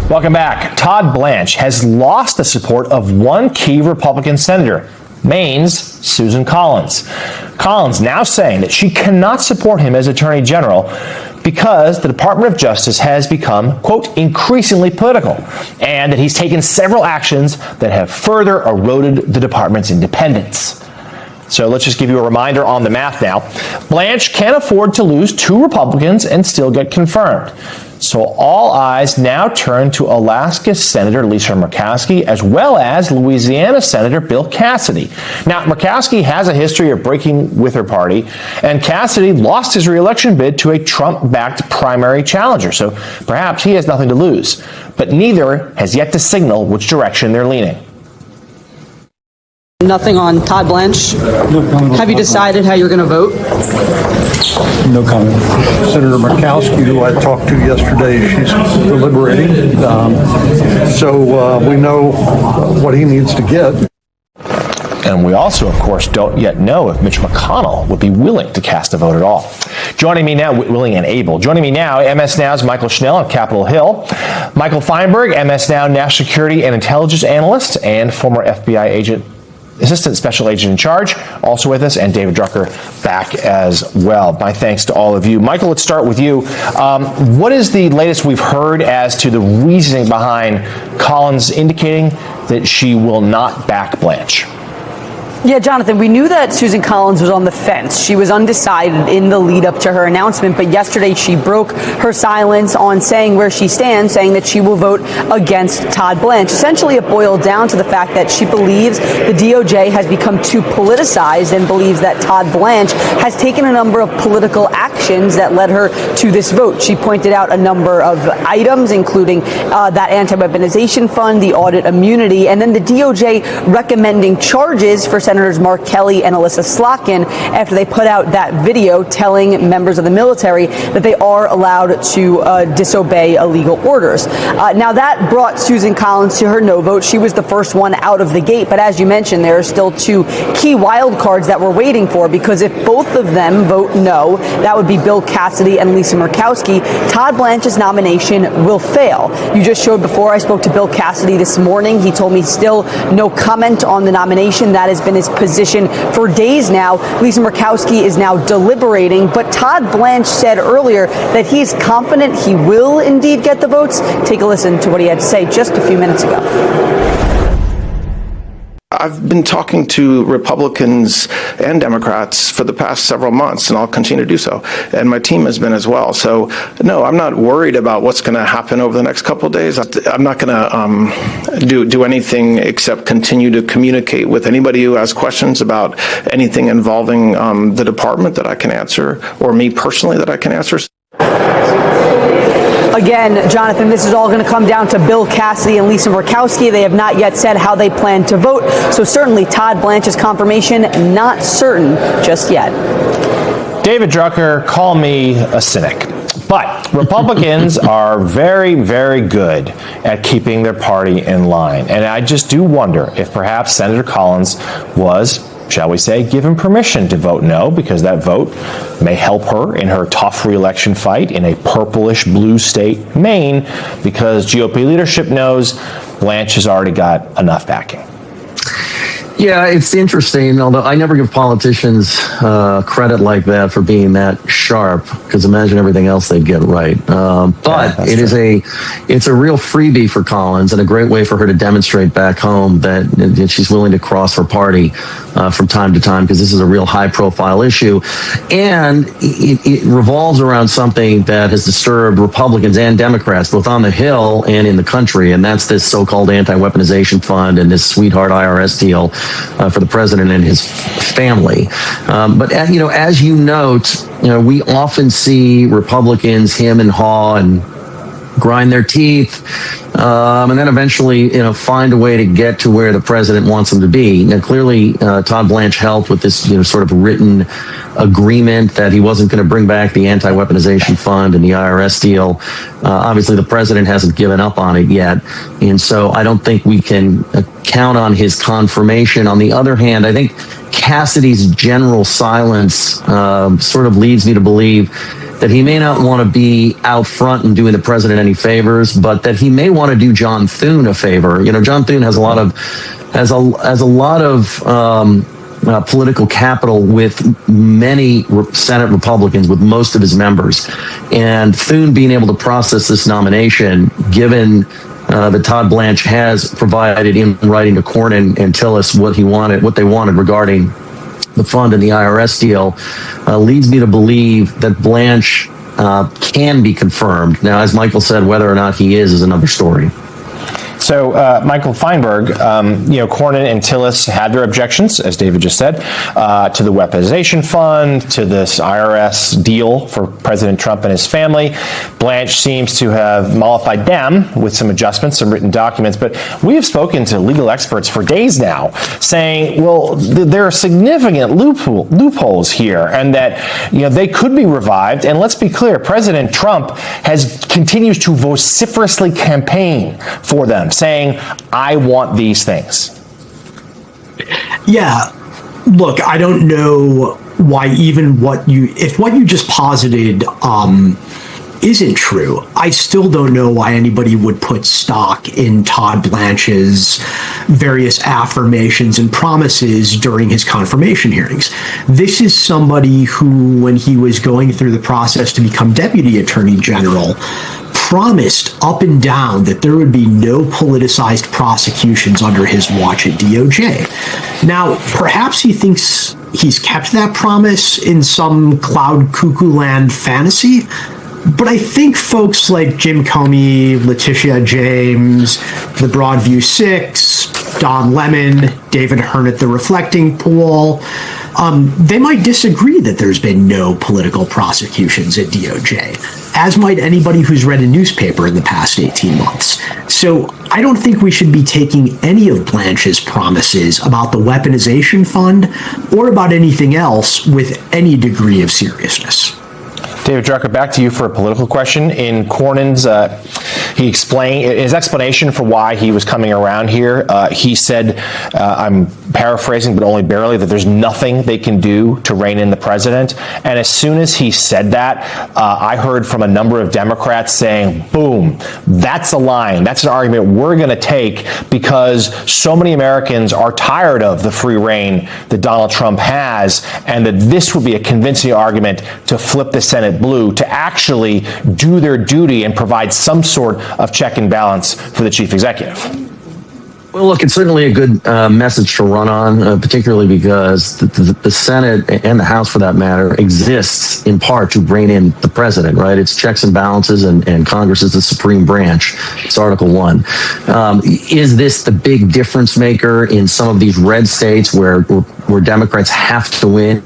Welcome back. Todd Blanche has lost the support of one key Republican senator, Maine's Susan Collins. Collins now saying that she cannot support him as Attorney General because the Department of Justice has become, quote, increasingly political, and that he's taken several actions that have further eroded the department's independence. So let's just give you a reminder on the math now. Blanche can't afford to lose 2 Republicans and still get confirmed. So all eyes now turn to Alaska Senator Lisa Murkowski as well as Louisiana Senator Bill Cassidy. Now, Murkowski has a history of breaking with her party, and Cassidy lost his re-election bid to a Trump-backed primary challenger, so perhaps he has nothing to lose. But neither has yet to signal which direction they're leaning. Nothing on Todd Blanche? No comment. Have you decided how you're going to vote? No comment. Senator Murkowski, who I talked to yesterday, she's deliberating. So we know what he needs to get. And we also, of course, don't yet know if Mitch McConnell would be willing to cast a vote at all. Joining me now, willing and able. Joining me now, MS Now's Mychael Schnell on Capitol Hill. Mychael Feinberg, MS Now National Security and Intelligence Analyst and former FBI agent, Assistant Special Agent in Charge, also with us, and David Drucker back as well. My thanks to all of you. Mychael, let's start with you. What is the latest we've heard as to the reasoning behind Collins indicating that she will not back Blanche? Yeah, Jonathan, we knew that Susan Collins was on the fence. She was undecided in the lead up to her announcement, but yesterday she broke her silence on saying where she stands, saying that she will vote against Todd Blanche. Essentially, it boiled down to the fact that she believes the DOJ has become too politicized and believes that Todd Blanche has taken a number of political actions that led her to this vote. She pointed out a number of items, including that anti-weaponization fund, the audit immunity, and then the DOJ recommending charges for Senators Mark Kelly and Alyssa Slotkin after they put out that video telling members of the military that they are allowed to disobey illegal orders. Now that brought Susan Collins to her no vote. She was the first one out of the gate, but as you mentioned, there are still 2 key wild cards that we're waiting for, because if both of them vote no, that would be Bill Cassidy and Lisa Murkowski, Todd Blanche's nomination will fail. You just showed before, I spoke to Bill Cassidy this morning. He told me still no comment on the nomination. That has been his position for days now. Lisa Murkowski is now deliberating, but Todd Blanche said earlier that he's confident he will indeed get the votes. Take a listen to what he had to say just a few minutes ago. I've been talking to Republicans and Democrats for the past several months, and I'll continue to do so. And my team has been as well. So, no, I'm not worried about what's going to happen over the next couple of days. I'm not going to do anything except continue to communicate with anybody who has questions about anything involving the department that I can answer, or me personally that I can answer. Again, Jonathan, this is all going to come down to Bill Cassidy and Lisa Murkowski. They have not yet said how they plan to vote. So certainly Todd Blanche's confirmation, not certain just yet. David Drucker, call me a cynic. But Republicans are very, very good at keeping their party in line. And I just do wonder if perhaps Senator Collins was, shall we say, given permission to vote no, because that vote may help her in her tough re-election fight in a purplish blue state, Maine, because GOP leadership knows Blanche has already got enough backing. Yeah, it's interesting, although I never give politicians credit like that for being that sharp, because imagine everything else they'd get right. But it's a real freebie for Collins, and a great way for her to demonstrate back home that she's willing to cross her party from time to time, because this is a real high-profile issue. And it revolves around something that has disturbed Republicans and Democrats, both on the Hill and in the country, and that's this so-called anti-weaponization fund and this sweetheart IRS deal for the president and his family. But as you note, we often see Republicans hem and haw and grind their teeth, and then eventually, find a way to get to where the president wants them to be. Now, clearly, Todd Blanche helped with this, sort of written agreement that he wasn't going to bring back the anti-weaponization fund and the IRS deal. Obviously, the president hasn't given up on it yet, and so I don't think we can count on his confirmation. On the other hand, I think Cassidy's general silence sort of leads me to believe that he may not want to be out front and doing the president any favors, but that he may want to do John Thune a favor. You know, John Thune has a lot of political capital with many Senate Republicans, with most of his members, and Thune being able to process this nomination, given that Todd Blanche has provided in writing to Cornyn and Tillis what they wanted regarding the fund and the IRS deal, leads me to believe that Blanche can be confirmed. Now, as Michael said, whether or not he is another story. So, Michael Feinberg, Cornyn and Tillis had their objections, as David just said, to the weaponization fund, to this IRS deal for President Trump and his family. Blanche seems to have mollified them with some adjustments, some written documents. But we have spoken to legal experts for days now saying, well, there are significant loopholes here, and that they could be revived. And let's be clear, President Trump continues to vociferously campaign for them, saying, I want these things. Yeah. Look, I don't know why even if what you just posited isn't true, I still don't know why anybody would put stock in Todd Blanche's various affirmations and promises during his confirmation hearings. This is somebody who, when he was going through the process to become Deputy Attorney General, promised up and down that there would be no politicized prosecutions under his watch at DOJ. Now, perhaps he thinks he's kept that promise in some cloud cuckoo land fantasy, but I think folks like Jim Comey, Letitia James, the Broadview Six, Don Lemon, David Hearn at the Reflecting Pool, they might disagree that there's been no political prosecutions at DOJ, as might anybody who's read a newspaper in the past 18 months. So I don't think we should be taking any of Blanche's promises about the weaponization fund or about anything else with any degree of seriousness. David Drucker, back to you for a political question. In Cornyn's, he explained his explanation for why he was coming around here. He said, I'm paraphrasing, but only barely, that there's nothing they can do to rein in the president. And as soon as he said that, I heard from a number of Democrats saying, boom, that's a line. That's an argument we're going to take because so many Americans are tired of the free reign that Donald Trump has, and that this would be a convincing argument to flip the Senate blue, to actually do their duty and provide some sort of check and balance for the chief executive. Well, look, it's certainly a good message to run on, particularly because the Senate and the House, for that matter, exists in part to rein in the president, right? It's checks and balances, and Congress is the supreme branch. It's Article 1. Is this the big difference maker in some of these red states where Democrats have to win